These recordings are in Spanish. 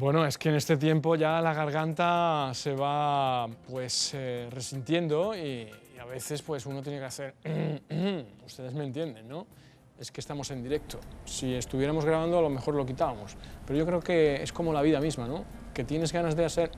Bueno, es que en este tiempo ya la garganta se va resintiendo y a veces pues uno tiene que hacer ustedes me entienden, ¿no? Es que estamos en directo. Si estuviéramos grabando a lo mejor lo quitábamos, pero yo creo que es como la vida misma, ¿no? Que tienes ganas de hacer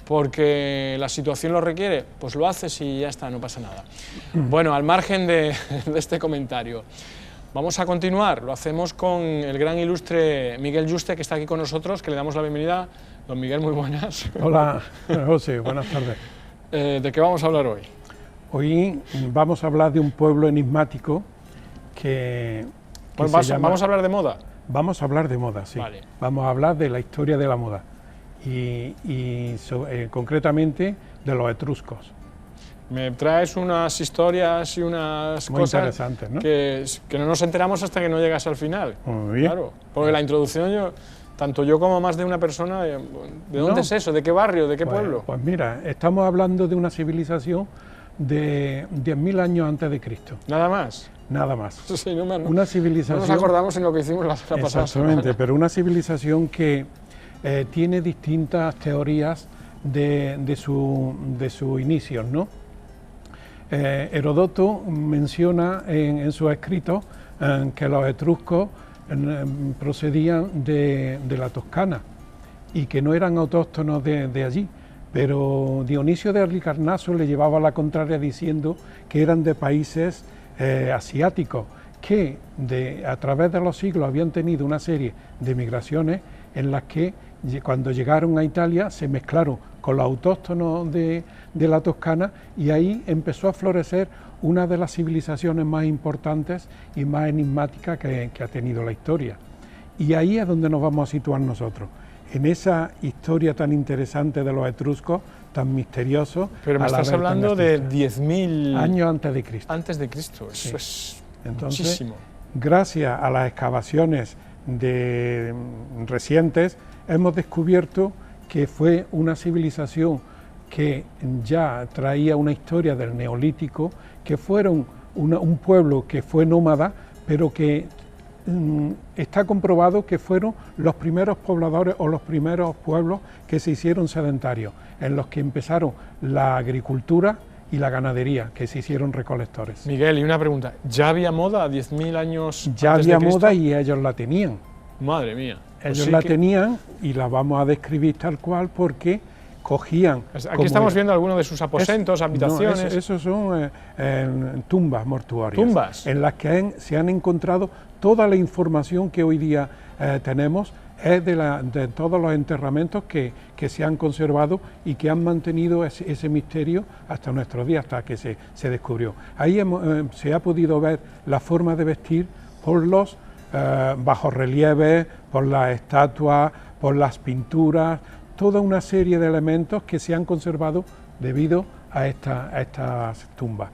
porque la situación lo requiere, pues lo haces y ya está, no pasa nada. Bueno, al margen de este comentario, vamos a continuar, lo hacemos con el gran ilustre Miguel Yuste, que está aquí con nosotros, que le damos la bienvenida. Don Miguel, muy buenas. Hola, José, buenas tardes. ¿De qué vamos a hablar hoy? Hoy vamos a hablar de un pueblo enigmático que Pues ¿vamos a hablar de moda? Vamos a hablar de moda, sí. Vale. Vamos a hablar de la historia de la moda concretamente de los etruscos. Me traes unas historias y unas Muy cosas interesantes, ¿no? que no nos enteramos hasta que no llegas al final. Muy bien. Claro, porque la introducción, tanto yo como más de una persona, ¿de dónde es eso? ¿De qué barrio? ¿De qué pueblo? Pues mira, estamos hablando de una civilización de 10.000 años antes de Cristo. ¿Nada más? Nada más. Sí, Una civilización... No nos acordamos en lo que hicimos la pasada semana. Exactamente, pero una civilización que tiene distintas teorías de sus inicios, ¿no? Heródoto menciona en sus escritos que los etruscos procedían de la Toscana y que no eran autóctonos de allí, pero Dionisio de Halicarnaso le llevaba la contraria diciendo que eran de países asiáticos, que a través de los siglos habían tenido una serie de migraciones en las que cuando llegaron a Italia se mezclaron con los autóctonos de la Toscana y ahí empezó a florecer una de las civilizaciones más importantes y más enigmáticas que ha tenido la historia. Y ahí es donde nos vamos a situar nosotros, en esa historia tan interesante de los etruscos, tan misteriosos. Pero me estás hablando de 10.000 años antes de Cristo. Antes de Cristo, eso sí. Es entonces, muchísimo. Gracias a las excavaciones recientes, hemos descubierto que fue una civilización que ya traía una historia del Neolítico, que fueron un pueblo que fue nómada, pero que está comprobado que fueron los primeros pobladores o los primeros pueblos que se hicieron sedentarios, en los que empezaron la agricultura y la ganadería, que se hicieron recolectores. Miguel, y una pregunta, ¿ya había moda 10.000 años Ya antes había de Cristo? moda y ellos la tenían. Madre mía. Pues Ellos sí la que... tenían y la vamos a describir tal cual porque cogían... Aquí estamos viendo algunos de sus aposentos, habitaciones... No, esos son tumbas mortuorias. ¿Tumbas? En las que se han encontrado toda la información que hoy día tenemos, es de todos los enterramientos que se han conservado y que han mantenido ese misterio hasta nuestros días, hasta que se descubrió. Ahí se ha podido ver la forma de vestir por los bajorrelieves, por las estatuas, por las pinturas, toda una serie de elementos que se han conservado debido a estas tumbas.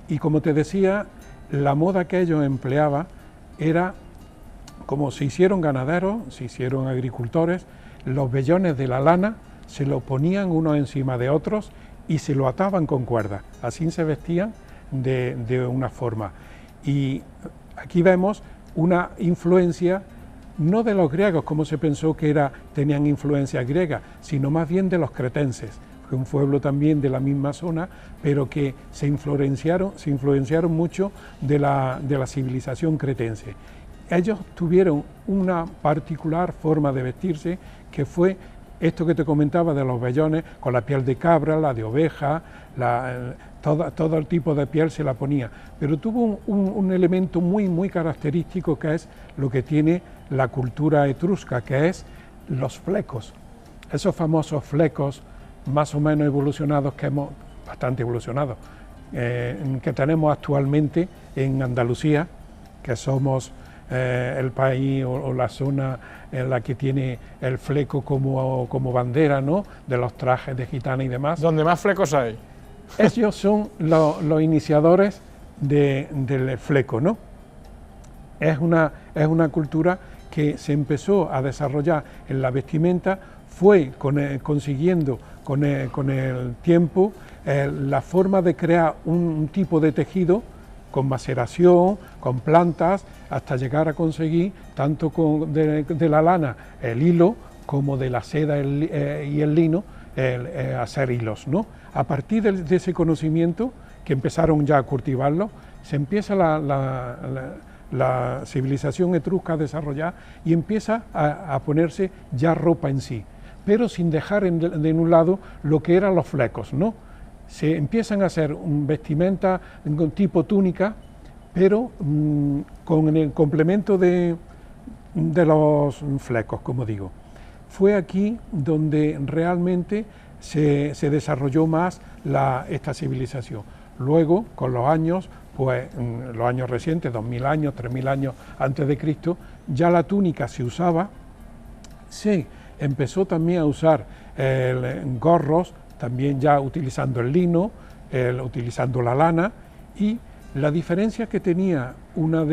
Y como te decía, la moda que ellos empleaban era, como se hicieron ganaderos, se hicieron agricultores, los vellones de la lana se lo ponían unos encima de otros y se lo ataban con cuerdas, así se vestían de una forma. Y aquí vemos una influencia no de los griegos, como se pensó que tenían influencia griega, sino más bien de los cretenses, que un pueblo también de la misma zona, pero que se influenciaron mucho de la civilización cretense. Ellos tuvieron una particular forma de vestirse, que fue esto que te comentaba de los vellones, con la piel de cabra, la de oveja, todo el tipo de piel se la ponía, pero tuvo un elemento muy característico, que es lo que tiene la cultura etrusca, que es los flecos, esos famosos flecos más o menos evolucionados, bastante evolucionados, que tenemos actualmente en Andalucía, que somos el país o la zona en la que tiene el fleco como bandera, ¿no?, de los trajes de gitana y demás. ¿Dónde más flecos hay? Ellos son los iniciadores del fleco, ¿no? Es una cultura que se empezó a desarrollar en la vestimenta, fue consiguiendo con el tiempo la forma de crear un tipo de tejido con maceración, con plantas, hasta llegar a conseguir, tanto de la lana, el hilo, como de la seda y el lino, hacer hilos, ¿no? A partir de ese conocimiento, que empezaron ya a cultivarlo, se empieza la civilización etrusca a desarrollar y empieza a ponerse ya ropa en sí, pero sin dejar de un lado lo que eran los flecos, ¿no? Se empiezan a hacer vestimenta tipo túnica, pero con el complemento de los flecos, como digo. Fue aquí donde realmente se desarrolló más esta civilización. Luego, con los años, pues los años recientes, 2000 años, 3000 años antes de Cristo, ya la túnica se usaba, se empezó también a usar gorros, también ya utilizando el lino, utilizando la lana, y la diferencia que tenía una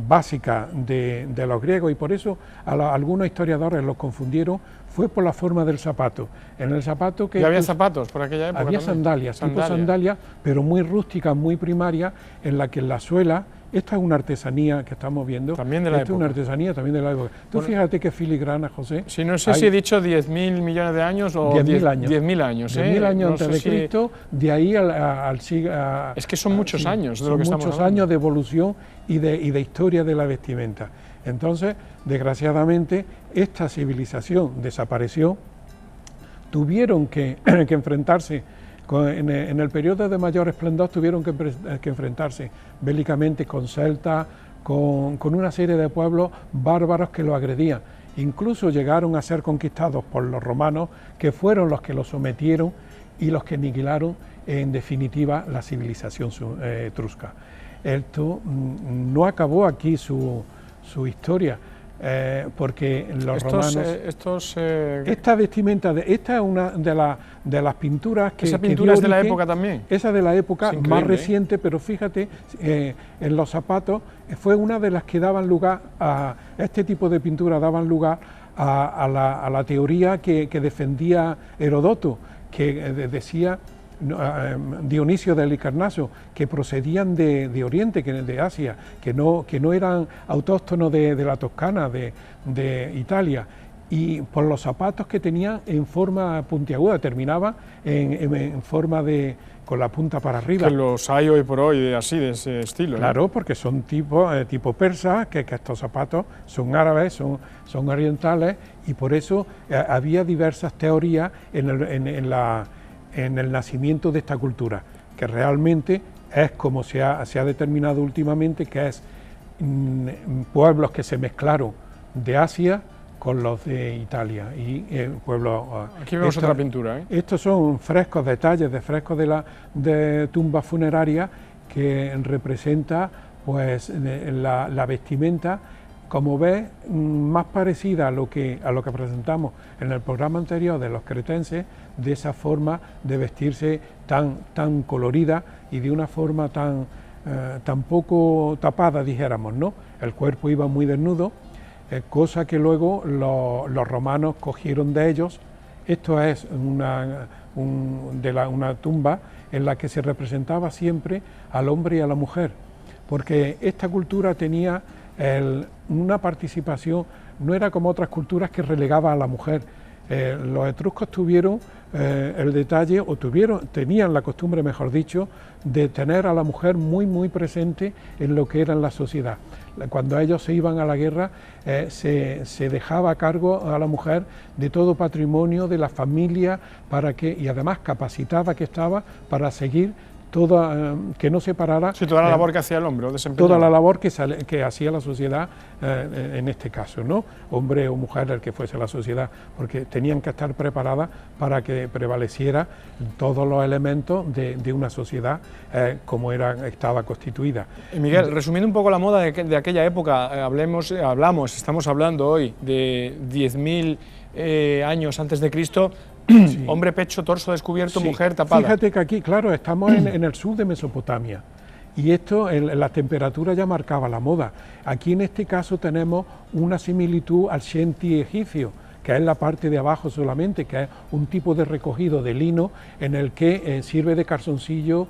básica de los griegos, y por eso algunos historiadores los confundieron, fue por la forma del zapato. En el zapato que... ¿Y había zapatos por aquella época? Había sandalias, tipo sandalias, pero muy rústicas, muy primarias, en la que en la suela, esta es una artesanía que estamos viendo. También de la época. Esta es una artesanía también de la época. Tú fíjate qué filigrana, José. Si no sé si he dicho 10.000 millones de años o 10.000 años. 10.000 años. 10.000 años antes de Cristo, de ahí al siglo... Es que son muchos años de lo que estamos hablando. Son muchos años de evolución y de historia de la vestimenta. Entonces, desgraciadamente, esta civilización desapareció. Tuvieron que enfrentarse, en el periodo de mayor esplendor, tuvieron que enfrentarse bélicamente con celtas, con una serie de pueblos bárbaros que lo agredían. Incluso llegaron a ser conquistados por los romanos, que fueron los que los sometieron y los que aniquilaron, en definitiva, la civilización etrusca. Esto no acabó aquí su historia. Porque los romanos... Esta vestimenta, esta es una de las pinturas que... ¿Esa pintura es de la época también? Esa de la época, más reciente, pero fíjate, en los zapatos fue una de las que daban lugar a... Este tipo de pintura daban lugar a la teoría que defendía Heródoto, que decía... Dionisio de Halicarnaso, que procedían de Oriente, de Asia, que no eran autóctonos de la Toscana, de Italia, y por los zapatos que tenían en forma puntiaguda, terminaba en forma con la punta para arriba. Que los hay hoy por hoy así, de ese estilo. Claro, ¿no? Porque son tipo persa, que estos zapatos son árabes, son orientales, y por eso había diversas teorías en el nacimiento de esta cultura, que realmente es como se ha determinado últimamente, que es pueblos que se mezclaron de Asia con los de Italia y pueblos... Aquí vemos otra pintura, ¿eh? Estos son frescos, detalles de frescos de tumbas funerarias que representa pues la vestimenta, como ves, más parecida a lo que presentamos en el programa anterior de los cretenses, de esa forma de vestirse tan colorida y de una forma tan poco tapada, dijéramos, ¿no? El cuerpo iba muy desnudo, cosa que luego los romanos cogieron de ellos. Esto es una tumba en la que se representaba siempre al hombre y a la mujer, porque esta cultura tenía una participación, no era como otras culturas que relegaba a la mujer. Los etruscos tuvieron el detalle, tenían la costumbre, mejor dicho, de tener a la mujer muy presente en lo que era la sociedad. Cuando ellos se iban a la guerra, se dejaba a cargo a la mujer de todo patrimonio de la familia, y además capacitada que estaba para seguir que no se parara... Sí, toda la labor que hacía el hombre, o desempeñaba. Toda la labor que hacía la sociedad, en este caso, ¿no? Hombre o mujer, el que fuese la sociedad, porque tenían que estar preparadas para que prevaleciera todos los elementos de una sociedad como estaba constituida. Miguel, resumiendo un poco la moda de aquella época, estamos hablando hoy de 10.000 años antes de Cristo. Sí. Hombre, pecho, torso descubierto, sí. Mujer tapada. Fíjate que aquí, claro, estamos en el sur de Mesopotamia y esto, la temperatura ya marcaba la moda. Aquí en este caso tenemos una similitud al shenty egipcio, que es la parte de abajo solamente, que es un tipo de recogido de lino en el que sirve de calzoncillo,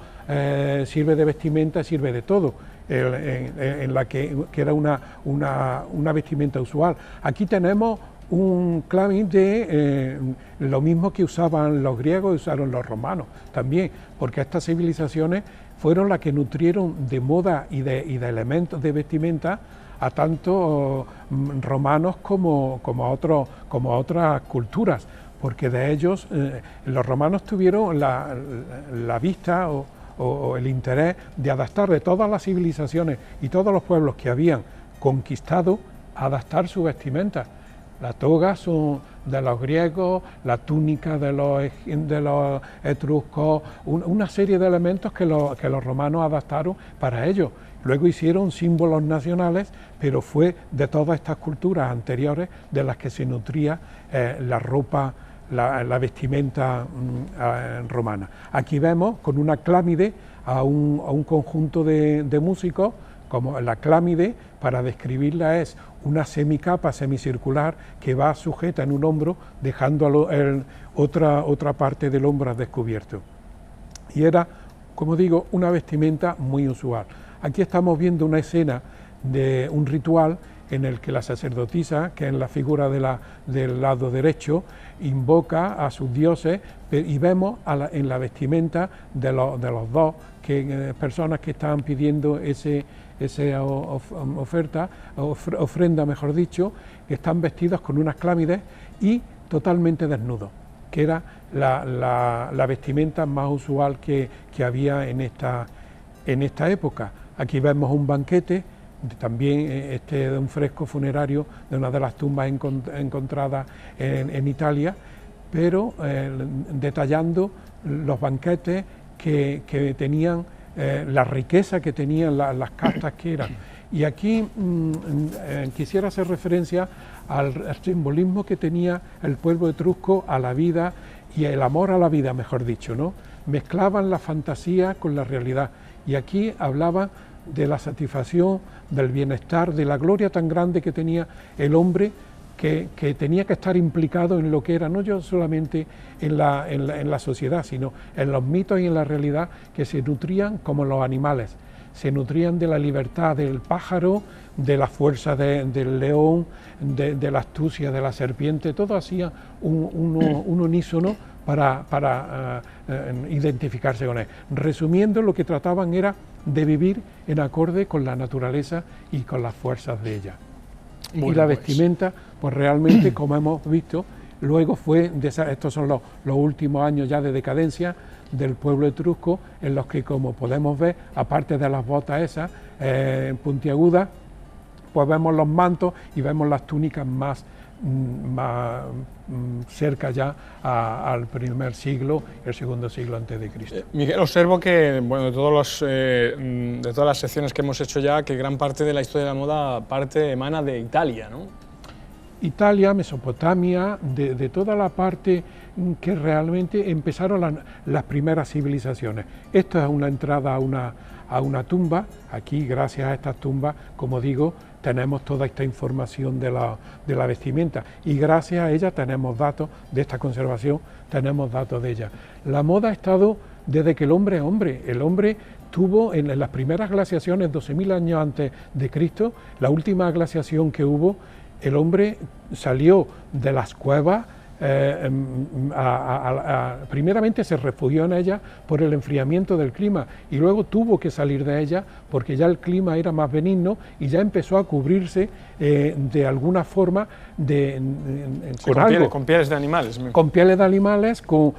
sirve de vestimenta, sirve de todo. En la que era una vestimenta usual. Aquí tenemos un clámide, lo mismo que usaban los griegos y usaron los romanos también, porque estas civilizaciones fueron las que nutrieron de moda y de elementos de vestimenta a tanto romanos como a otras culturas, porque de ellos los romanos tuvieron la vista o el interés de adaptar de todas las civilizaciones y todos los pueblos que habían conquistado, adaptar su vestimenta. Las togas son de los griegos, la túnica de los etruscos, una serie de elementos que los romanos adaptaron para ellos. Luego hicieron símbolos nacionales, pero fue de todas estas culturas anteriores de las que se nutría la ropa, la vestimenta romana. Aquí vemos con una clámide a un conjunto de músicos, como la clámide, para describirla, es una semicapa semicircular que va sujeta en un hombro, dejando otra parte del hombro al descubierto. Y era, como digo, una vestimenta muy usual. Aquí estamos viendo una escena de un ritual en el que la sacerdotisa, que es la figura del lado derecho, invoca a sus dioses, y vemos en la vestimenta de los dos personas que estaban pidiendo esa ofrenda, mejor dicho, que están vestidos con unas clámides y totalmente desnudos, que era la vestimenta más usual que había en esta época. Aquí vemos un banquete, también de un fresco funerario de una de las tumbas encontradas en Italia, pero detallando los banquetes que tenían, la riqueza que tenían las castas que eran. Y aquí quisiera hacer referencia al simbolismo que tenía el pueblo etrusco a la vida y el amor a la vida, mejor dicho, ¿no? Mezclaban la fantasía con la realidad, y aquí hablaba de la satisfacción, del bienestar, de la gloria tan grande que tenía el hombre, que tenía que estar implicado en lo que era, no yo solamente en la sociedad, sino en los mitos y en la realidad, que se nutrían como los animales, se nutrían de la libertad del pájaro, de la fuerza del león, de la astucia de la serpiente, todo hacía un unísono para identificarse con él. Resumiendo, lo que trataban era de vivir en acorde con la naturaleza y con las fuerzas de ella. Bueno, y la vestimenta, pues realmente, como hemos visto, luego estos son los últimos años ya de decadencia del pueblo etrusco, en los que, como podemos ver, aparte de las botas esas puntiagudas, pues vemos los mantos y vemos las túnicas más cerca ya al primer siglo, el segundo siglo antes de Cristo. Miguel, observo que, bueno, de todas las secciones que hemos hecho ya, que gran parte de la historia de la moda emana de Italia, ¿no? Italia, Mesopotamia, de toda la parte que realmente empezaron las primeras civilizaciones. Esto es una entrada a una tumba. Aquí, gracias a estas tumbas, como digo, tenemos toda esta información de la vestimenta, y gracias a ella tenemos datos de esta conservación, tenemos datos de ella. La moda ha estado desde que el hombre es hombre. El hombre tuvo en las primeras glaciaciones, 12.000 años antes de Cristo, la última glaciación que hubo, el hombre salió de las cuevas, primeramente se refugió en ella por el enfriamiento del clima, y luego tuvo que salir de ella porque ya el clima era más benigno y ya empezó a cubrirse de alguna forma con pieles de animales. Con pieles de animales, con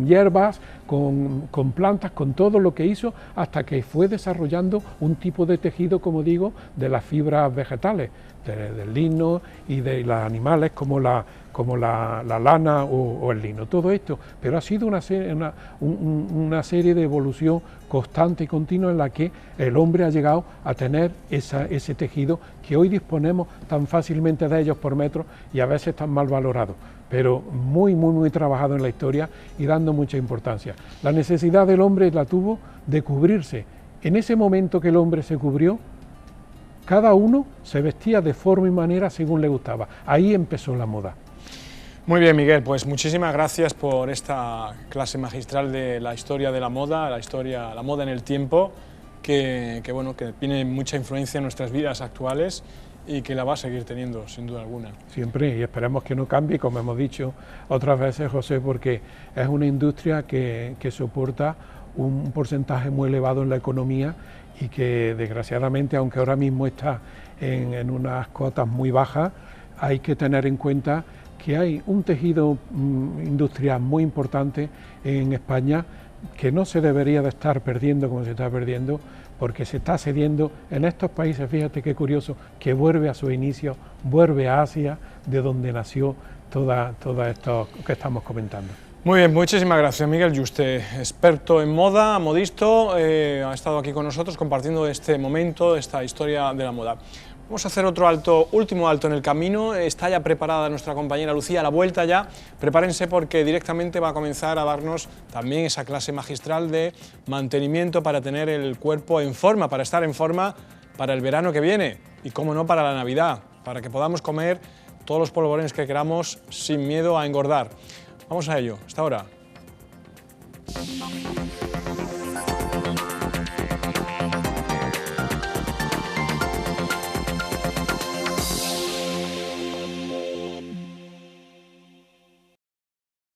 hierbas, con plantas, con todo lo que hizo, hasta que fue desarrollando un tipo de tejido, como digo, de las fibras vegetales, del lino y de los animales como la lana o el lino, todo esto. Pero ha sido una serie de evolución constante y continua en la que el hombre ha llegado a tener ese tejido que hoy disponemos tan fácilmente de ellos por metro, y a veces tan mal valorados, pero muy trabajado en la historia y dando mucha importancia. La necesidad del hombre la tuvo de cubrirse. En ese momento que el hombre se cubrió, cada uno se vestía de forma y manera según le gustaba. Ahí empezó la moda. Muy bien, Miguel, pues muchísimas gracias por esta clase magistral de la historia de la moda, la moda en el tiempo, que tiene mucha influencia en nuestras vidas actuales y que la va a seguir teniendo, sin duda alguna. Siempre, y esperemos que no cambie, como hemos dicho otras veces, José, porque es una industria que soporta un porcentaje muy elevado en la economía y que desgraciadamente, aunque ahora mismo está en unas cotas muy bajas, hay que tener en cuenta que hay un tejido industrial muy importante en España que no se debería de estar perdiendo como se está perdiendo, porque se está cediendo en estos países. Fíjate qué curioso, que vuelve a su inicio, vuelve a Asia, de donde nació todo esto que estamos comentando. Muy bien, muchísimas gracias, Miguel Yuste, experto en moda, modisto, ha estado aquí con nosotros compartiendo este momento, esta historia de la moda. Vamos a hacer otro alto, último alto en el camino. Está ya preparada nuestra compañera Lucía, a la vuelta ya. Prepárense porque directamente va a comenzar a darnos también esa clase magistral de mantenimiento para tener el cuerpo en forma, para estar en forma para el verano que viene y, cómo no, para la Navidad, para que podamos comer todos los polvorones que queramos sin miedo a engordar. Vamos a ello. Hasta ahora.